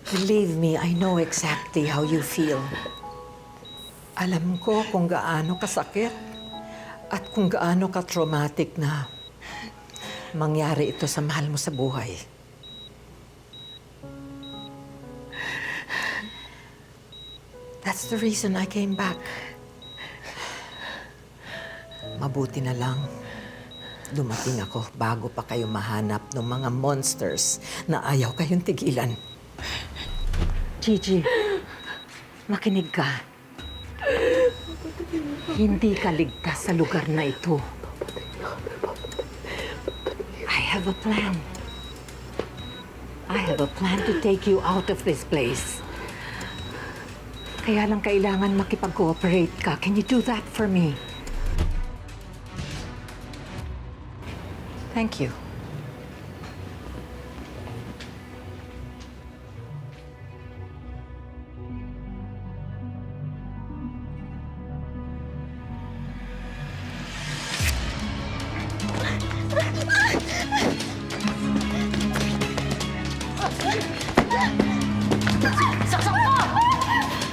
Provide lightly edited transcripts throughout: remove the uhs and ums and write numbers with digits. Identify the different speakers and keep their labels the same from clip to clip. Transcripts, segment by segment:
Speaker 1: Believe me, I know exactly how you feel. Alam ko kung gaano kasakit at kung gaano ka-traumatic na mangyari ito sa mahal mo sa buhay. That's the reason I came back. Mabuti na lang, dumating ako bago pa kayo mahanap ng mga monsters na ayaw kayong tigilan. Gigi, makinig ka. Hindi ka ligtas sa lugar na ito. I have a plan. I have a plan to take you out of this place. Kaya lang kailangan makipag-cooperate ka. Can you do that for me? Thank you.
Speaker 2: Saksak mo!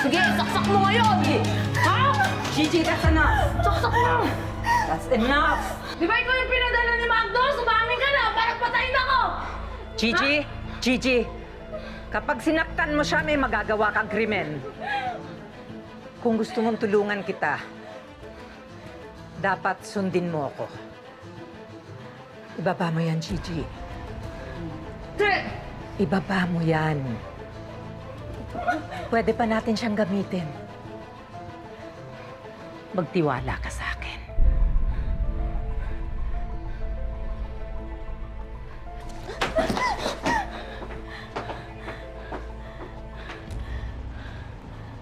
Speaker 2: Sige, saksak mo ngayon! Ha?
Speaker 1: Gigi, that's enough!
Speaker 2: Saksak mo!
Speaker 1: That's enough!
Speaker 2: Di ba ikaw yung pinadala ni Magdo? Sumamin ka na! Parang patayin ako!
Speaker 1: Gigi! Gigi! Kapag sinaktan mo siya, may magagawa kang krimen. Kung gusto mong tulungan kita, dapat sundin mo ako. Ibaba mo yan, Gigi. Ibaba mo yan. Pwede pa natin siyang gamitin. Magtiwala ka sa akin.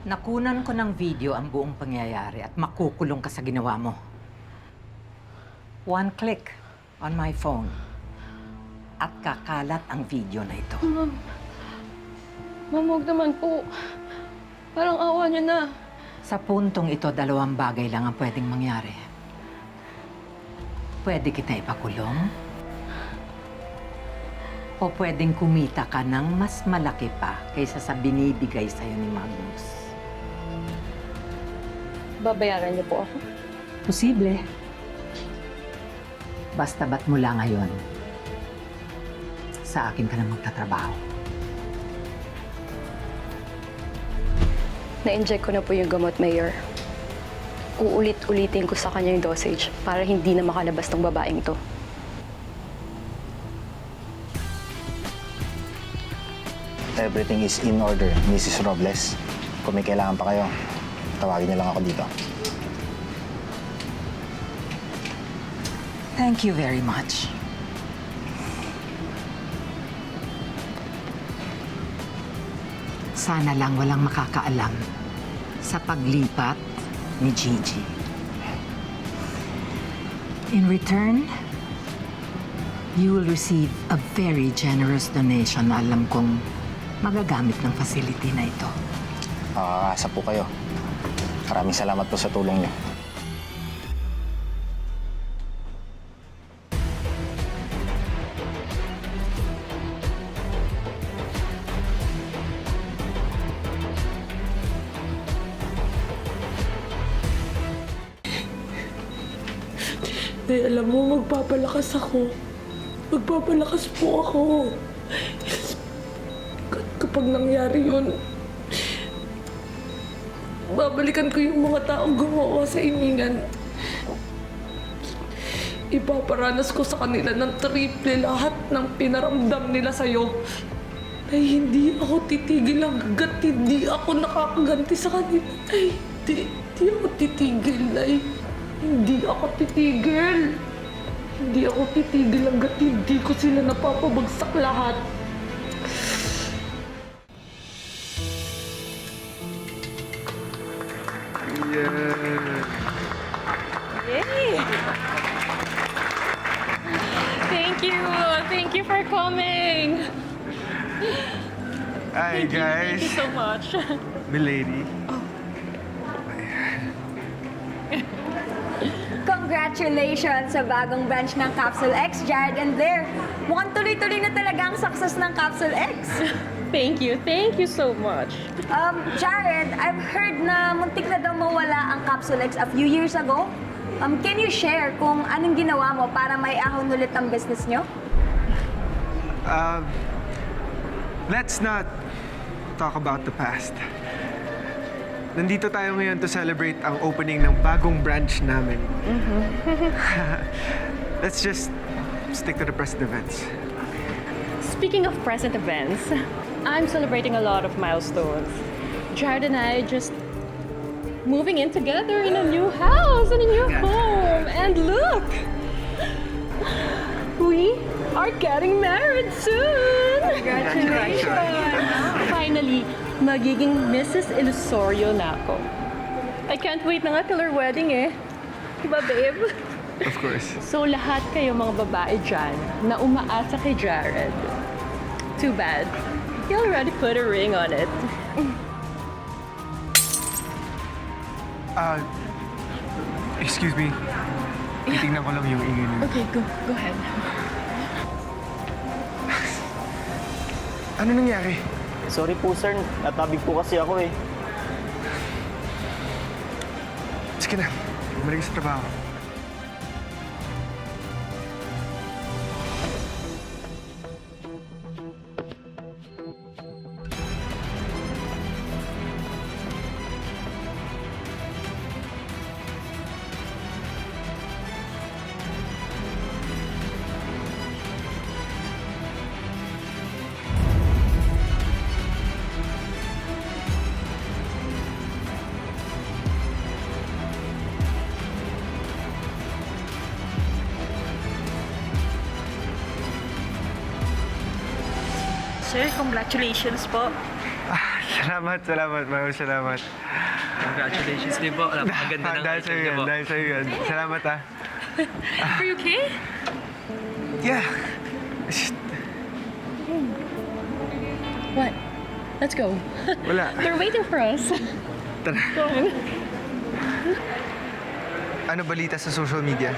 Speaker 1: Nakunan ko ng video ang buong pangyayari at makukulong ka sa ginawa mo. One click on my phone at kakalat ang video na ito.
Speaker 2: Ma'am, huwag naman po. Parang awa niyo na.
Speaker 1: Sa puntong ito, dalawang bagay lang ang pwedeng mangyari. Pwede kita ipakulong o pwedeng kumita ka ng mas malaki pa kaysa sa binibigay sa'yo ni Magnus.
Speaker 2: Babayaran niyo po ako?
Speaker 1: Posible. Basta ba't mula ngayon, sa akin ka na magtatrabaho.
Speaker 2: Na-inject ko na po yung gamot, Mayor. Uulit-ulitin ko sa kanya yung dosage para hindi na makalabas ng babaeng to.
Speaker 3: Everything is in order, Mrs. Robles. Kung may kailangan pa kayo, tawagin niyo lang ako dito.
Speaker 1: Thank you very much. Sana lang walang makakaalam sa paglipat ni Gigi. In return, you will receive a very generous donation na alam kong magagamit ng facility na ito.
Speaker 3: Makakasa po kayo. Maraming salamat po sa tulong niyo.
Speaker 4: Nay, alam mo, magpapalakas ako. Magpapalakas po ako. Kapag nangyari yun, babalikan ko yung mga taong gumawa sa iningan. Ipaparanas ko sa kanila ng triple lahat ng pinaramdam nila sa'yo. Ay, hindi ako titigil hanggat hindi ako nakakaganti sa kanila. Ay, hindi ako titigil, Nay. Hindi ako titigil. Hindi ako titigil hanggat hindi ko sila napapabagsak lahat.
Speaker 2: Yay! Thank you! Thank you for coming!
Speaker 5: Hi, guys.
Speaker 2: Thank you so much.
Speaker 5: Milady.
Speaker 6: Congratulations sa bagong branch ng Capsule X, Jared and Blair. Mukhang tuloy-tuloy na talaga ang success ng Capsule X.
Speaker 2: Thank you so much.
Speaker 6: Jared, I've heard na muntik na daw mawala ang Capsulex a few years ago. Can you share kung anong ginawa mo para may ahon ulit ang business nyo?
Speaker 5: Let's not talk about the past. Nandito tayo ngayon to celebrate ang opening ng bagong branch namin. Let's just stick to the present events.
Speaker 2: Speaking of present events, I'm celebrating a lot of milestones. Jared and I just moving in together in a new house and a new home. And look! We are getting married soon! Congratulations! Finally, magiging Mrs. Ilusorio na ako. I can't wait na nga till our wedding eh. Diba, babe?
Speaker 5: Of course.
Speaker 2: So lahat kayo mga babae dyan na umaasa kay Jared, too bad. He already put a ring on it.
Speaker 5: Excuse me. Titingnan ko lang yung ingay niyo.
Speaker 2: Okay, go ahead.
Speaker 5: Ano nangyari?
Speaker 3: Sorry po, sir. Natabig po kasi ako eh.
Speaker 5: Sige na. Bumalik sa trabaho.
Speaker 7: Sir, congratulations po.
Speaker 5: Salamat. Maraming salamat.
Speaker 8: Congratulations din po. Napakaganda ng
Speaker 5: Dahil sa'yo yan. Dahil sa'yo yan. Salamat ah.
Speaker 7: Are you okay?
Speaker 5: Yeah.
Speaker 2: What? Let's go.
Speaker 5: Wala.
Speaker 2: They're waiting for us.
Speaker 5: Tara.
Speaker 2: Go on.
Speaker 5: Ano balita sa social media?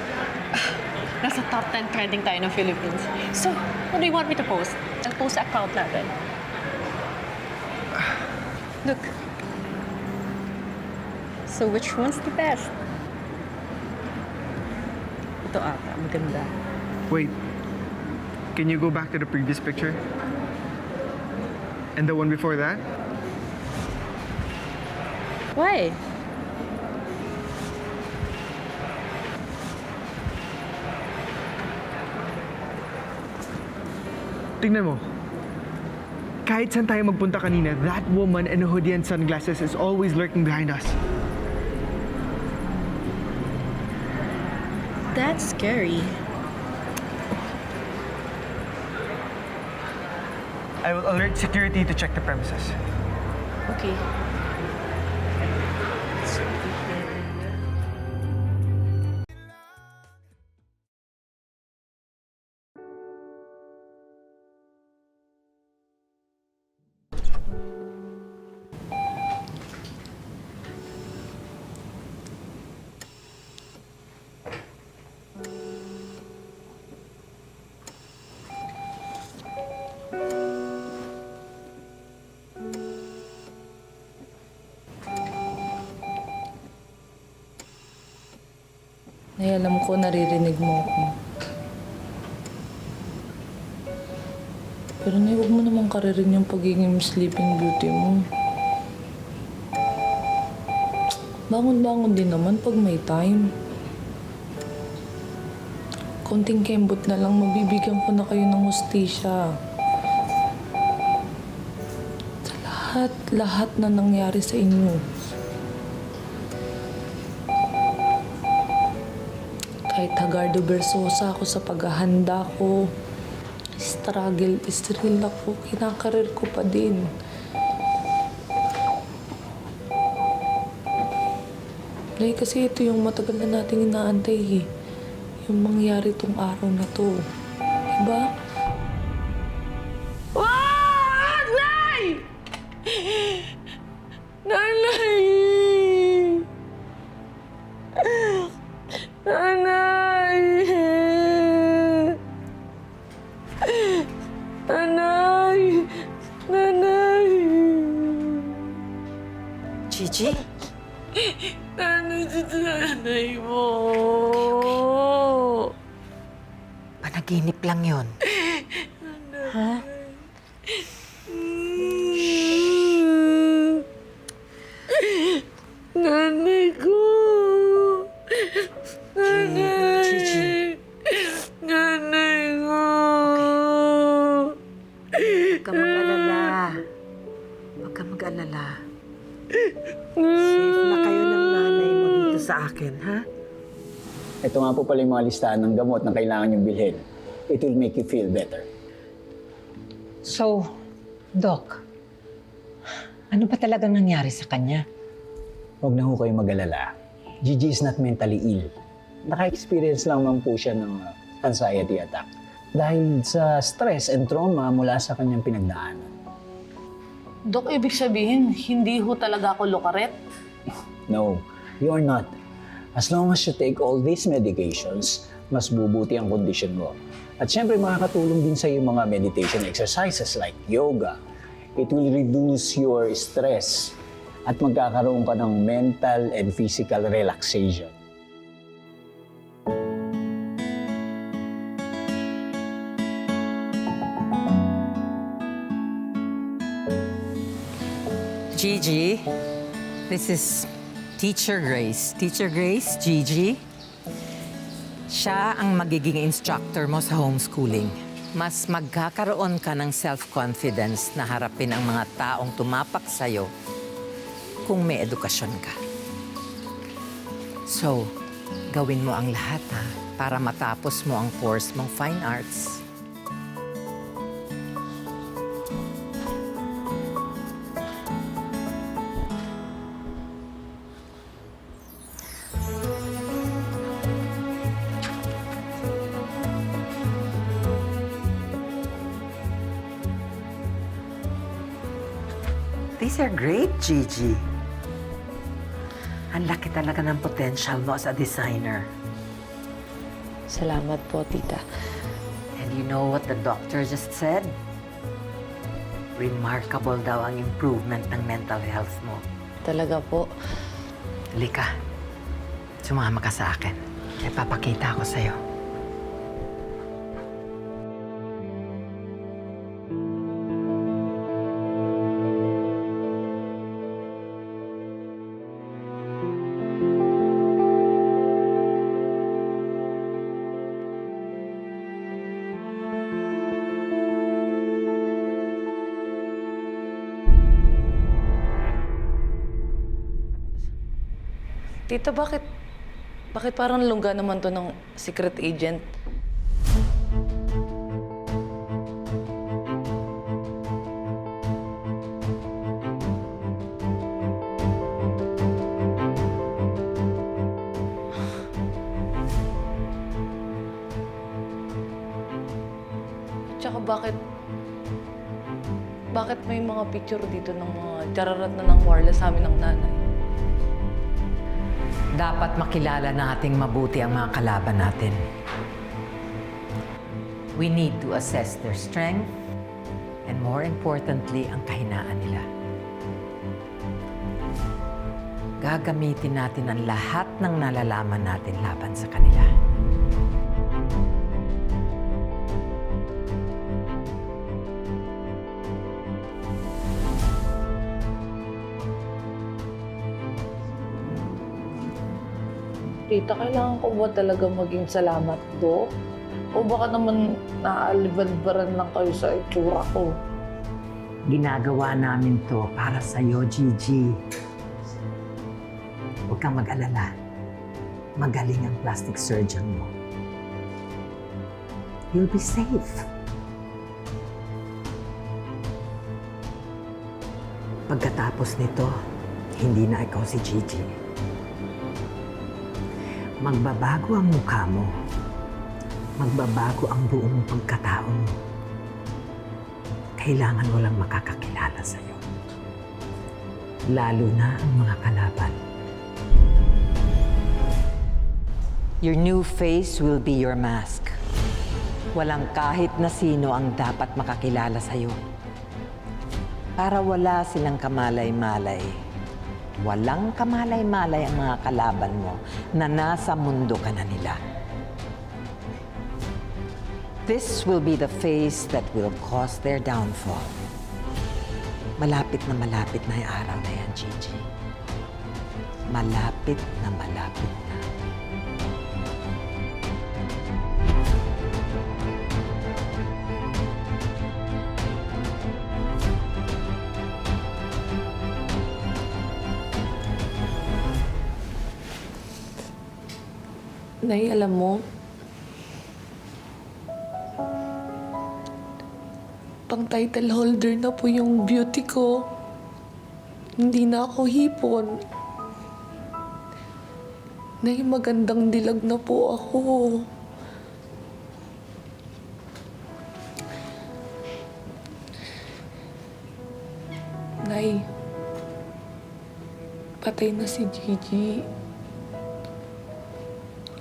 Speaker 2: Nasa top 10 trending tayo ng Philippines. So, what do you want me to post? I'll post sa account natin. Look. So, which one's the best? Ito ata, maganda.
Speaker 5: Wait. Can you go back to the previous picture? And the one before that?
Speaker 2: Why?
Speaker 5: Tingnan mo. Kahit saan tayo magpunta kanina, that woman in a hoodie and sunglasses is always lurking behind us.
Speaker 7: That's scary.
Speaker 5: I will alert security to check the premises.
Speaker 7: Okay.
Speaker 4: Ay, alam ko, naririnig mo ako. Pero nay, huwag mo naman karirin yung pagiging sleeping beauty mo. Bangon-bangon din naman pag may time. Konting kembot na lang, mabibigyan ko na kayo ng hustisya. Sa lahat na nangyari sa inyo. Kahit hagardo bersosa ako sa paghahanda ko, struggle is real ako, kinakarir ko pa din. Nay, kasi ito yung matagal na nating inaantay eh. Yung mangyari tong araw na to. Diba? Ah! Nay! Nanay! Nanay! Nanay! Nanay!
Speaker 1: Gigi?
Speaker 4: Nanay si nanay mo.
Speaker 1: Panaginip lang yon. Ha?
Speaker 4: Nanay ko. Nanay.
Speaker 1: Gigi.
Speaker 4: Nanay ko.
Speaker 1: Huwag ka mag-alala. Huwag ka mag-alala. Safe na kayo ng nanay mo dito sa akin, ha?
Speaker 9: Ito nga po pala yung mga listahan ng gamot na kailangan niyong bilhin. It will make you feel better.
Speaker 1: So, Doc, ano ba talagang nangyari sa kanya?
Speaker 9: Huwag na ho kayong mag-alala. Gigi is not mentally ill. Naka-experience lang man po siya ng anxiety attack dahil sa stress and trauma mula sa kanyang pinagdaanan.
Speaker 4: Dok, ibig sabihin, hindi ho talaga ako lokaret?
Speaker 9: No, you're not. As long as you take all these medications, mas bubuti ang kondisyon mo. At syempre, makakatulong din sa iyo mga meditation exercises like yoga. It will reduce your stress at magkakaroon ka ng mental and physical relaxation.
Speaker 1: Gigi, this is Teacher Grace. Teacher Grace, Gigi. Siya ang magiging instructor mo sa homeschooling. Mas magkakaroon ka ng self-confidence na harapin ang mga taong tumapak sa'yo kung may edukasyon ka. So, gawin mo ang lahat ha, para matapos mo ang course mong Fine Arts. These are great, Gigi. Ang laki talaga ng potential mo as a designer.
Speaker 4: Salamat po, tita.
Speaker 1: And you know what the doctor just said? Remarkable daw ang improvement ng mental health mo.
Speaker 4: Talaga po.
Speaker 1: Lika, sumama ka sa akin. May papakita ako sa'yo.
Speaker 4: Tita, bakit parang lungga naman to ng secret agent? Tsaka bakit may mga picture dito ng mga chararat na ng warla sa amin ng nanay?
Speaker 1: Dapat makilala nating mabuti ang mga kalaban natin. We need to assess their strength and more importantly, ang kahinaan nila. Gagamitin natin ang lahat ng nalalaman natin laban sa kanila.
Speaker 4: Tita, kailangan ko ba talaga maging salamat, Dok? O baka naman naaalibadbaran lang kayo sa itsura ko?
Speaker 1: Ginagawa namin to para sa'yo, Gigi. Huwag kang mag-alala. Magaling ang plastic surgeon mo. You'll be safe. Pagkatapos nito, hindi na ikaw si Gigi. Magbabago ang mukha mo. Magbabago ang buong pagkatao mo. Kailangan mo lang makakakilala sa'yo. Lalo na ang mga kalaban. Your new face will be your mask. Walang kahit na sino ang dapat makakilala sa'yo. Para wala silang kamalay-malay walang kamalay-malay ang mga kalaban mo na nasa mundo ka na nila. This will be the phase that will cause their downfall. Malapit na yung araw na yan, Gigi. Malapit na.
Speaker 4: Nay, alam mo, pang title holder na po yung beauty ko. Hindi na ako hipon. Nay, magandang dilag na po ako. Nay, patay na si Gigi.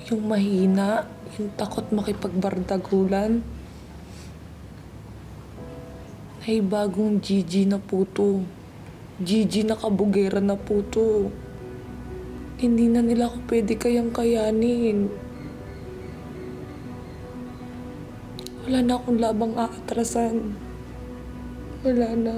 Speaker 4: Yung mahina, yung takot makipagbardagulan. Ay, bagong Gigi na po to. Gigi na kabugera na po to. Hindi na nila ako pwede kayang kayanin. Wala na akong labang aatrasan. Wala na.